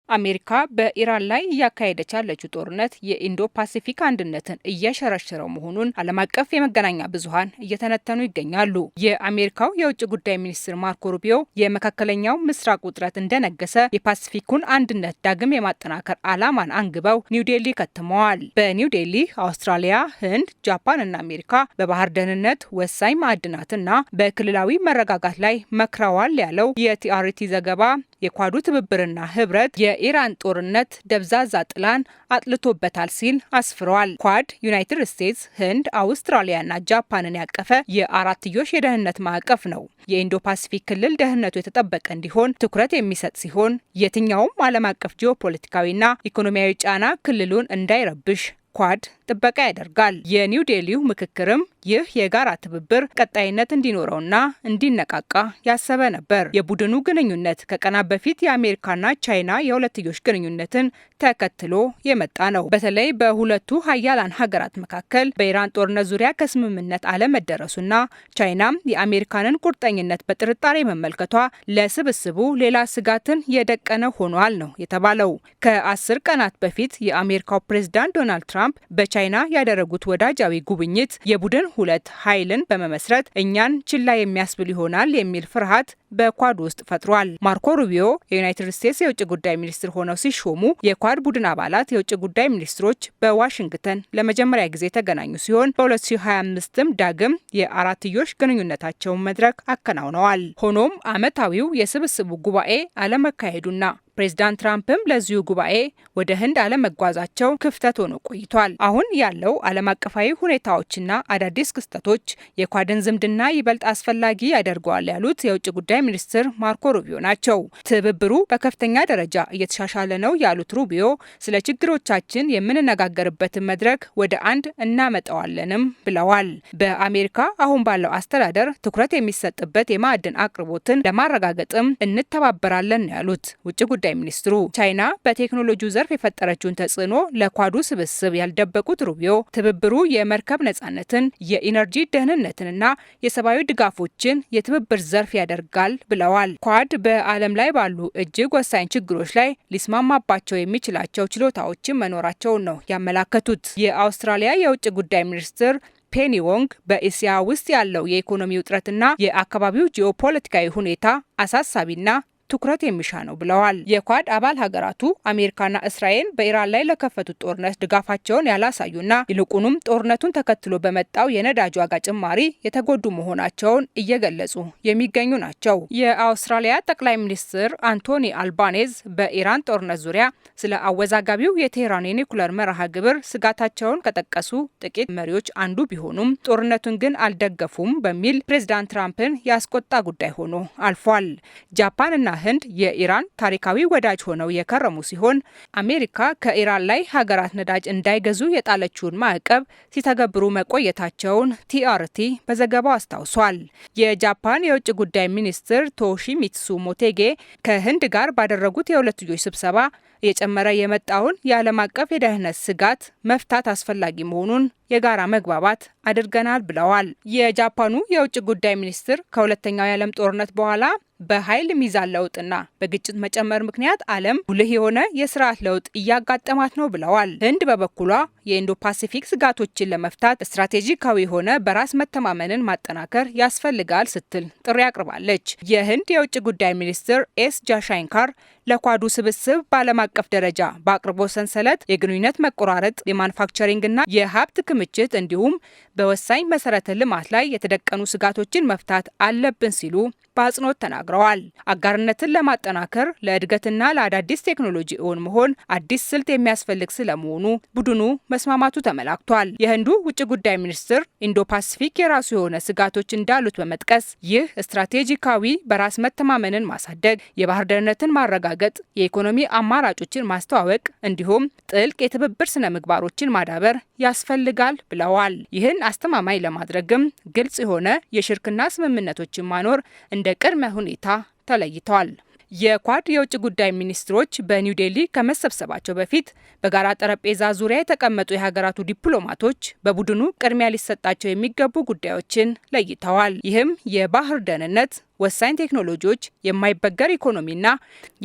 አሜሪካ በኢራን ላይ እያካሄደች ያለችው ጦርነት የኢንዶ ፓሲፊክ አንድነትን እየሸረሸረው መሆኑን ዓለም አቀፍ የመገናኛ ብዙኃን እየተነተኑ ይገኛሉ። የአሜሪካው የውጭ ጉዳይ ሚኒስትር ማርኮ ሩቢዮ የመካከለኛው ምስራቅ ውጥረት እንደነገሰ የፓሲፊኩን አንድነት ዳግም የማጠናከር ዓላማን አንግበው ኒውዴሊ ከትመዋል። በኒውዴሊ አውስትራሊያ፣ ህንድ፣ ጃፓን እና አሜሪካ በባህር ደህንነት፣ ወሳኝ ማዕድናትና በክልላዊ መረጋጋት ላይ መክረዋል ያለው የቲአርቲ ዘገባ የኳዱ ትብብርና ህብረት የኢራን ጦርነት ደብዛዛ ጥላን አጥልቶበታል ሲል አስፍሯል። ኳድ ዩናይትድ ስቴትስ፣ ህንድ፣ አውስትራሊያና ጃፓንን ያቀፈ የአራትዮሽ የደህንነት ማዕቀፍ ነው። የኢንዶ ፓሲፊክ ክልል ደህንነቱ የተጠበቀ እንዲሆን ትኩረት የሚሰጥ ሲሆን የትኛውም ዓለም አቀፍ ጂኦፖለቲካዊና ኢኮኖሚያዊ ጫና ክልሉን እንዳይረብሽ ኳድ ጥበቃ ያደርጋል። የኒው ዴሊው ምክክርም ይህ የጋራ ትብብር ቀጣይነት እንዲኖረውና እንዲነቃቃ ያሰበ ነበር። የቡድኑ ግንኙነት ከቀናት በፊት የአሜሪካና ቻይና የሁለትዮሽ ግንኙነትን ተከትሎ የመጣ ነው። በተለይ በሁለቱ ሀያላን ሀገራት መካከል በኢራን ጦርነት ዙሪያ ከስምምነት አለመደረሱና ቻይናም የአሜሪካንን ቁርጠኝነት በጥርጣሬ መመልከቷ ለስብስቡ ሌላ ስጋትን የደቀነ ሆኗል ነው የተባለው። ከ10 ቀናት በፊት የአሜሪካው ፕሬዝዳንት ዶናልድ ትራምፕ በቻይና ያደረጉት ወዳጃዊ ጉብኝት የቡድን ሁለት ኃይልን በመመስረት እኛን ችላ የሚያስብል ይሆናል የሚል ፍርሃት በኳድ ውስጥ ፈጥሯል። ማርኮ ሩቢዮ የዩናይትድ ስቴትስ የውጭ ጉዳይ ሚኒስትር ሆነው ሲሾሙ የኳድ ቡድን አባላት የውጭ ጉዳይ ሚኒስትሮች በዋሽንግተን ለመጀመሪያ ጊዜ የተገናኙ ሲሆን በ2025ም ዳግም የአራትዮሽ ግንኙነታቸውን መድረክ አከናውነዋል። ሆኖም ዓመታዊው የስብስቡ ጉባኤ አለመካሄዱና ፕሬዚዳንት ትራምፕም ለዚሁ ጉባኤ ወደ ህንድ አለመጓዛቸው ክፍተት ሆኖ ቆይቷል። አሁን ያለው ዓለም አቀፋዊ ሁኔታዎችና አዳዲስ ክስተቶች የኳድን ዝምድና ይበልጥ አስፈላጊ ያደርገዋል ያሉት የውጭ ጉዳይ ሚኒስትር ማርኮ ሩቢዮ ናቸው። ትብብሩ በከፍተኛ ደረጃ እየተሻሻለ ነው ያሉት ሩቢዮ ስለ ችግሮቻችን የምንነጋገርበትን መድረክ ወደ አንድ እናመጣዋለንም ብለዋል። በአሜሪካ አሁን ባለው አስተዳደር ትኩረት የሚሰጥበት የማዕድን አቅርቦትን ለማረጋገጥም እንተባበራለን ያሉት ውጭ ጉዳይ ሚኒስትሩ ቻይና በቴክኖሎጂው ዘርፍ የፈጠረችውን ተጽዕኖ ለኳዱ ስብስብ ያልደበቁት ሩቢዮ ትብብሩ የመርከብ ነጻነትን፣ የኢነርጂ ደህንነትንና የሰብአዊ ድጋፎችን የትብብር ዘርፍ ያደርጋል ብለዋል። ኳድ በዓለም ላይ ባሉ እጅግ ወሳኝ ችግሮች ላይ ሊስማማባቸው የሚችላቸው ችሎታዎችን መኖራቸውን ነው ያመላከቱት። የአውስትራሊያ የውጭ ጉዳይ ሚኒስትር ፔኒ ዎንግ በእስያ ውስጥ ያለው የኢኮኖሚ ውጥረትና የአካባቢው ጂኦፖለቲካዊ ሁኔታ አሳሳቢና ትኩረት የሚሻ ነው ብለዋል። የኳድ አባል ሀገራቱ አሜሪካና እስራኤል በኢራን ላይ ለከፈቱት ጦርነት ድጋፋቸውን ያላሳዩና ይልቁንም ጦርነቱን ተከትሎ በመጣው የነዳጅ ዋጋ ጭማሪ የተጎዱ መሆናቸውን እየገለጹ የሚገኙ ናቸው። የአውስትራሊያ ጠቅላይ ሚኒስትር አንቶኒ አልባኔዝ በኢራን ጦርነት ዙሪያ ስለ አወዛጋቢው የቴህራን የኒኩለር መርሃ ግብር ስጋታቸውን ከጠቀሱ ጥቂት መሪዎች አንዱ ቢሆኑም ጦርነቱን ግን አልደገፉም በሚል ፕሬዝዳንት ትራምፕን ያስቆጣ ጉዳይ ሆኖ አልፏል። ጃፓንና ህንድ የኢራን ታሪካዊ ወዳጅ ሆነው የከረሙ ሲሆን አሜሪካ ከኢራን ላይ ሀገራት ነዳጅ እንዳይገዙ የጣለችውን ማዕቀብ ሲተገብሩ መቆየታቸውን ቲአርቲ በዘገባው አስታውሷል። የጃፓን የውጭ ጉዳይ ሚኒስትር ቶሺሚትሱ ሞቴጌ ከህንድ ጋር ባደረጉት የሁለትዮሽ ስብሰባ እየጨመረ የመጣውን የዓለም አቀፍ የደህንነት ስጋት መፍታት አስፈላጊ መሆኑን የጋራ መግባባት አድርገናል ብለዋል። የጃፓኑ የውጭ ጉዳይ ሚኒስትር ከሁለተኛው የዓለም ጦርነት በኋላ በኃይል ሚዛን ለውጥና በግጭት መጨመር ምክንያት ዓለም ጉልህ የሆነ የስርዓት ለውጥ እያጋጠማት ነው ብለዋል። ህንድ በበኩሏ የኢንዶ ፓሲፊክ ስጋቶችን ለመፍታት ስትራቴጂካዊ የሆነ በራስ መተማመንን ማጠናከር ያስፈልጋል ስትል ጥሪ አቅርባለች። የህንድ የውጭ ጉዳይ ሚኒስትር ኤስ ጃሻንካር ለኳዱ ስብስብ በዓለም አቀፍ ደረጃ በአቅርቦት ሰንሰለት የግንኙነት መቆራረጥ፣ የማኑፋክቸሪንግና የሀብት ክምችት እንዲሁም በወሳኝ መሰረተ ልማት ላይ የተደቀኑ ስጋቶችን መፍታት አለብን ሲሉ በአጽንኦት ተናግረዋል። አጋርነትን ለማጠናከር ለእድገትና ለአዳዲስ ቴክኖሎጂ እውን መሆን አዲስ ስልት የሚያስፈልግ ስለመሆኑ ቡድኑ መስማማቱ ተመላክቷል። የህንዱ ውጭ ጉዳይ ሚኒስትር ኢንዶ ፓሲፊክ የራሱ የሆነ ስጋቶች እንዳሉት በመጥቀስ ይህ ስትራቴጂካዊ በራስ መተማመንን ማሳደግ፣ የባህር ደህንነትን ማረጋገጥ፣ የኢኮኖሚ አማራጮችን ማስተዋወቅ እንዲሁም ጥልቅ የትብብር ስነ ምግባሮችን ማዳበር ያስፈልጋል ብለዋል። ይህን አስተማማኝ ለማድረግም ግልጽ የሆነ የሽርክና ስምምነቶችን ማኖር እንደ ቅድመ ሁኔታ ተለይተዋል። የኳድ የውጭ ጉዳይ ሚኒስትሮች በኒው ዴሊ ከመሰብሰባቸው በፊት በጋራ ጠረጴዛ ዙሪያ የተቀመጡ የሀገራቱ ዲፕሎማቶች በቡድኑ ቅድሚያ ሊሰጣቸው የሚገቡ ጉዳዮችን ለይተዋል። ይህም የባህር ደህንነት፣ ወሳኝ ቴክኖሎጂዎች፣ የማይበገር ኢኮኖሚና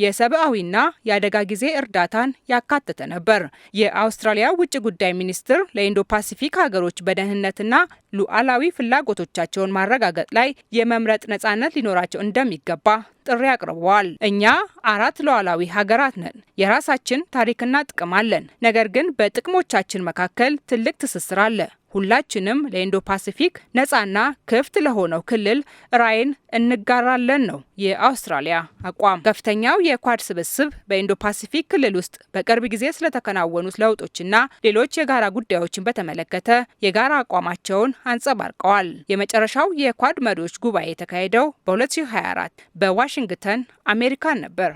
የሰብአዊና የአደጋ ጊዜ እርዳታን ያካተተ ነበር። የአውስትራሊያ ውጭ ጉዳይ ሚኒስትር ለኢንዶ ፓሲፊክ ሀገሮች በደህንነትና ሉዓላዊ ፍላጎቶቻቸውን ማረጋገጥ ላይ የመምረጥ ነጻነት ሊኖራቸው እንደሚገባ ጥሪ አቅርበዋል። እኛ 4 ሉዓላዊ ሀገራት ነን። የራሳችን ታሪክና ጥቅም አለን። ነገር ግን በጥቅሞቻችን መካከል ትልቅ ትስስር አለ። ሁላችንም ለኢንዶ ፓሲፊክ ነጻና ክፍት ለሆነው ክልል ራዕይን እንጋራለን ነው የአውስትራሊያ አቋም። ከፍተኛው የኳድ ስብስብ በኢንዶ ፓሲፊክ ክልል ውስጥ በቅርብ ጊዜ ስለተከናወኑት ለውጦችና ሌሎች የጋራ ጉዳዮችን በተመለከተ የጋራ አቋማቸውን አንጸባርቀዋል። የመጨረሻው የኳድ መሪዎች ጉባኤ የተካሄደው በ2024 በዋሽንግተን አሜሪካን ነበር።